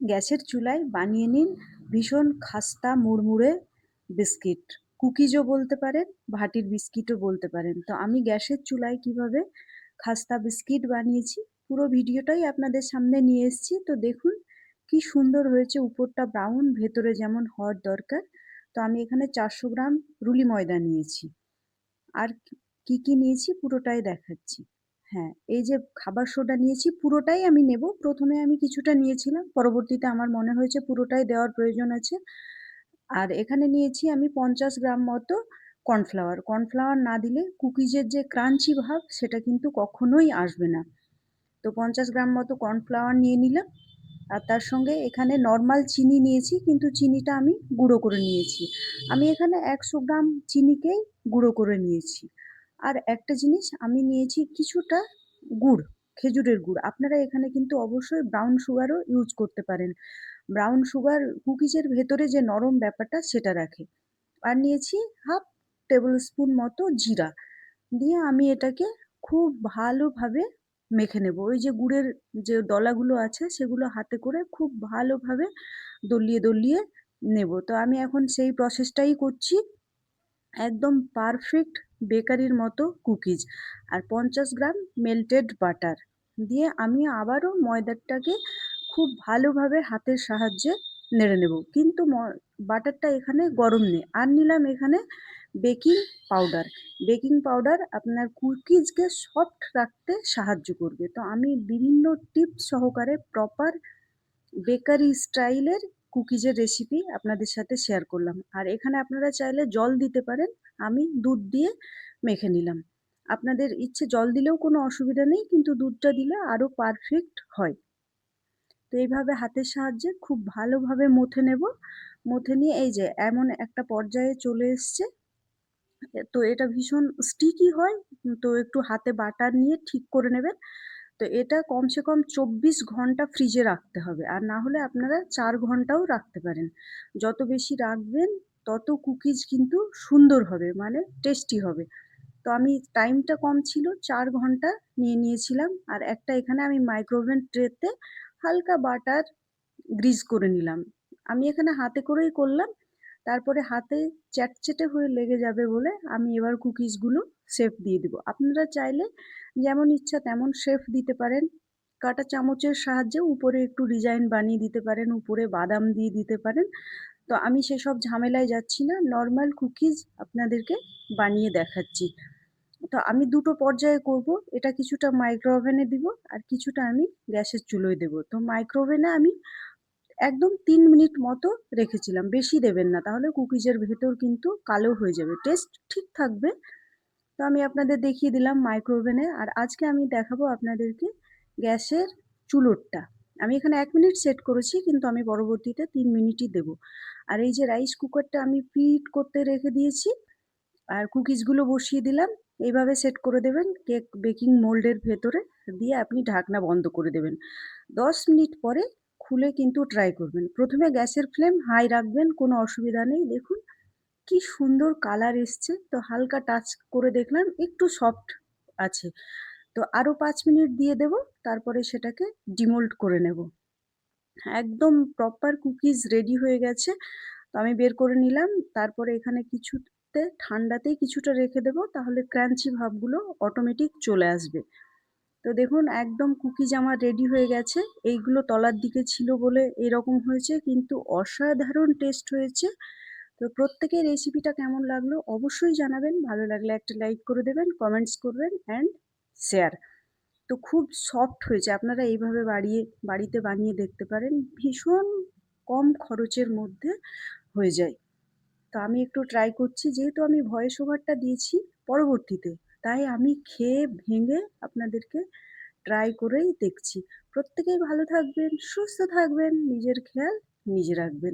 গ্যাসের চুলায় বানিয়ে নিন ভীষণ খাস্তা মুড়মুড়ে বিস্কিট। কুকিজও বলতে পারেন, ভাটির বিস্কিটও বলতে পারেন। তো আমি গ্যাসের চুলায় কিভাবে খাস্তা বিস্কিট বানিয়েছি পুরো ভিডিওটাই আপনাদের সামনে নিয়ে এসেছি। তো দেখুন কি সুন্দর হয়েছে, উপরটা ব্রাউন, ভেতরে যেমন হওয়ার দরকার। তো আমি এখানে 400 গ্রাম রুলি ময়দা নিয়েছি। আর কি কি নিয়েছি পুরোটাই দেখাচ্ছি। হ্যাঁ, এই যে খাবার সোডা নিয়েছি পুরোটাই আমি নেব। প্রথমে আমি কিছুটা নিয়েছিলাম, পরবর্তীতে আমার মনে হয়েছে পুরোটাই দেওয়ার প্রয়োজন আছে। আর এখানে নিয়েছি আমি 50 গ্রাম মতো কর্নফ্লাওয়ার। কর্নফ্লাওয়ার না দিলে কুকিজের যে ক্রাঞ্চি ভাব সেটা কিন্তু কখনোই আসবে না। তো 50 গ্রাম মতো কর্নফ্লাওয়ার নিয়ে নিলাম। আর তার সঙ্গে এখানে নর্মাল চিনি নিয়েছি, কিন্তু চিনিটা আমি গুঁড়ো করে নিয়েছি। আমি এখানে 100 গ্রাম চিনিকেই গুঁড়ো করে নিয়েছি। আর একটা জিনিস আমি নিয়েছি কিছুটা গুড়, খেজুরের গুড়। আপনারা এখানে কিন্তু অবশ্যই ব্রাউন সুগারও ইউজ করতে পারেন। ব্রাউন সুগার কুকিজের ভেতরে যে নরম ব্যাপারটা সেটা রাখে। আর নিয়েছি হাফ টেবিল স্পুন মতো জিরা। দিয়ে আমি এটাকে খুব ভালোভাবে মেখে নেব। ওই যে গুড়ের যে দলাগুলো আছে সেগুলো হাতে করে খুব ভালোভাবে দলিয়ে দলিয়ে নেব। তো আমি এখন সেই প্রসেসটাই করছি। একদম পারফেক্ট বেকারির মতো কুকিজ। আর 50 গ্রাম মেল্টেড বাটার দিয়ে আমি আবারও ময়দাটাকে খুব ভালোভাবে হাতের সাহায্যে নেড়ে নেব। কিন্তু বাটারটা এখানে গরম নেই। আর নিলাম এখানে বেকিং পাউডার। বেকিং পাউডার আপনার কুকিজকে সফট রাখতে সাহায্য করবে। তো আমি বিভিন্ন টিপস সহকারে প্রপার বেকারি স্টাইলের কুকিজের রেসিপি আপনাদের সাথে শেয়ার করলাম। আর এখানে আপনারা চাইলে জল দিতে পারেন। আমি দুধ দিয়ে মেখে নিলাম। আপনাদের ইচ্ছে জল দিলেও কোনো অসুবিধা নেই, কিন্তু দুধটা দিলে আরো পারফেক্ট হয়। তো এইভাবে হাতের সাহায্যে খুব ভালোভাবে মথে নেব। মথে নিয়ে এই যে এমন একটা পর্যায়ে চলে এসছে। তো এটা ভীষণ স্টিকি হয়। তো একটু হাতে বাটার নিয়ে ঠিক করে নেবেন। তো এটা কমসে কম 24 ঘন্টা ফ্রিজে রাখতে হবে। আর না হলে আপনারা 4 ঘন্টাও রাখতে পারেন। যত বেশি রাখবেন তত কুকিজ কিন্তু সুন্দর হবে, মানে টেস্টি হবে। তো আমি টাইমটা কম ছিল, 4 ঘন্টা নিয়ে নিয়েছিলাম। আর একটা এখানে আমি মাইক্রোওভেন ট্রেতে হালকা বাটার গ্রিজ করে নিলাম। আমি এখানে হাতে করেই করলাম। তারপরে হাতে চ্যাটচ্যাটে হয়ে লেগে যাবে বলে আমি এবার কুকিজগুলো শেপ দিয়ে দিব। আপনারা চাইলে যেমন ইচ্ছা তেমন শেপ দিতে পারেন। কাঁটা চামচের সাহায্যে উপরে একটু ডিজাইন বানিয়ে দিতে পারেন, উপরে বাদাম দিয়ে দিতে পারেন। তো আমি সেসব ঝামেলায় যাচ্ছি না, নর্মাল কুকিজ আপনাদেরকে বানিয়ে দেখাচ্ছি। তো আমি দুটো পর্যায়ে করব। এটা কিছুটা মাইক্রো ওভেনে দিব আর কিছুটা আমি গ্যাসের চুলোয় দেব। তো মাইক্রো ওভেনে আমি একদম 3 মিনিট মতো রেখেছিলাম। বেশি দেবেন না, তাহলে কুকিজের ভেতর কিন্তু কালো হয়ে যাবে। টেস্ট ঠিক থাকবে। তো আমি আপনাদের দেখিয়ে দিলাম মাইক্রো ওভেনে। আর আজকে আমি দেখাবো আপনাদেরকে গ্যাসের চুলোরটা। আমি এখানে 1 মিনিট সেট করেছি, কিন্তু আমি পরবর্তীতে 3 মিনিটই দেব। আর এই যে রাইস কুকারটা আমি প্রিহিট করতে রেখে দিয়েছি। আর কুকিজগুলো বসিয়ে দিলাম। এইভাবে সেট করে দেবেন কেক বেকিং মোল্ডের ভেতরে। দিয়ে আপনি ঢাকনা বন্ধ করে দেবেন। 10 মিনিট পরে খুলে কিন্তু ট্রাই করবেন। প্রথমে গ্যাসের ফ্লেম হাই রাখবেন, কোনো অসুবিধা নেই। দেখুন কি সুন্দর কালার এসছে। তো হালকা টাচ করে দেখলাম একটু সফট আছে। তো আরো 5 মিনিট দিয়ে দেব। তারপরে সেটাকে ডিমোল্ড করে নেব। একদম প্রপার কুকিজ রেডি হয়ে গেছে। তো আমি বের করে নিলাম। তারপরে এখানে কিছুতে ঠান্ডাতেই কিছুটা রেখে দেব, তাহলে ক্রাঞ্চি ভাবগুলো অটোমেটিক চলে আসবে। তো দেখুন একদম কুকিজ আমার রেডি হয়ে গেছে। এইগুলো তলার দিকে ছিল বলে এরকম হয়েছে, কিন্তু অসাধারণ টেস্ট হয়েছে। তো প্রত্যেকের রেসিপিটা কেমন লাগলো অবশ্যই জানাবেন। ভালো লাগলে একটা লাইক করে দেবেন, কমেন্টস করবেন অ্যান্ড শেয়ার। তো খুব সফট হয়েছে। আপনারা এইভাবে বাড়িতে বানিয়ে দেখতে পারেন। ভীষণ কম খরচের মধ্যে হয়ে যায়। তো আমি একটু ট্রাই করছি, যেহেতু আমি ভয়েস ওভারটা দিয়েছি পরবর্তীতে, তাই আমি খেয়ে ভেঙে আপনাদেরকে ট্রাই করেই দেখছি। প্রত্যেকেই ভালো থাকবেন, সুস্থ থাকবেন, নিজের খেয়াল নিজে রাখবেন।